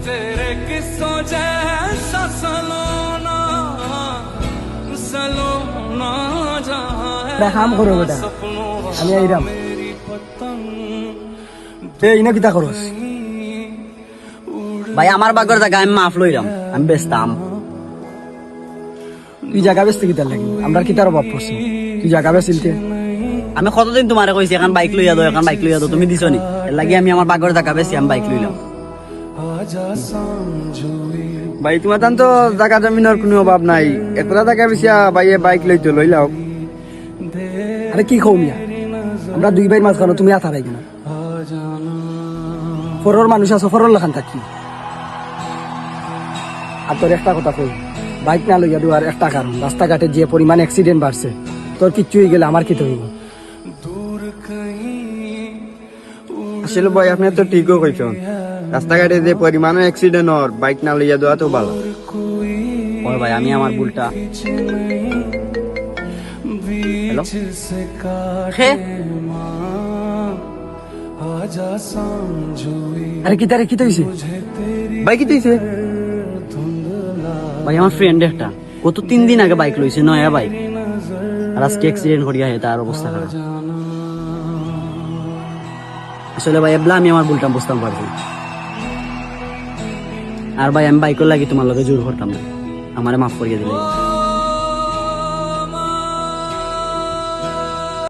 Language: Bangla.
तेरे किस्सों जैसा सलोना सलोना এটা কাম করো বেটা আমি আইরাম मेरी पतंग এই না কিতা করস ভাই আমার বাগর জায়গা আমি মাফ লইলাম আমি বেচতাম। তুই জায়গা বেচতে কিতার লাগি আমরা কিতার অভাব পড়ছি তুই জায়গা বেচিলতে আমি কতদিন তোমারে কইছি এখন বাইক লইয়া দাও এখন বাইক লইয়া দাও তুমি দিছো নি এর লাগি আমি আমার বাগর জায়গা বেচি আমি বাইক লইলাম। आजा समझुई ভাই তোমার তান তো জায়গা জমিনের কোনো অভাব নাই একলা জায়গা বেশি ভাই বাইক লইতো লইলাও। আরে কি খাও মিয়া আমরা দুই ভাইয়ের মাঝখানে তুমি আথারাই কিনা ফরর মানুষ আছো ফরর লেখান থাকি আর তোর একটা কথা কই বাইক না লইয়া দেওয়ার একটা কারণ রাস্তাঘাটে যে পরিমাণ অ্যাক্সিডেন্ট বাড়ছে তোর কিচ্ছু হয়ে গেলে আমার কি হইব আসলে ভাই আপনি তো ঠিকও কইছেন রাস্তাঘাটে যে পরিমাণ অ্যাক্সিডেন্ট হর বাইক না লইয়া দেওয়া তো ভালো। ওই ভাই আমি আমার ভুলটা হ্যালো से काटे হে आजा समझुई আরে কিতা রে কিতা হইছে ভাই কি দিছে ভাই আমার ফ্রেন্ড একটা কত 3 দিন আগে বাইক লইছে নয়া বাইক আর আজকে অ্যাক্সিডেন্ট করিয়া হে তার অবস্থা খারাপ। আসলে ভাই এবলা আমি আমার ভুলটা বুঝতাম পারছি আর ভাই আমি বাইকের লাগি তোমার লগে জোর করতাম না আমারে মাফ করিয়ে দিলে।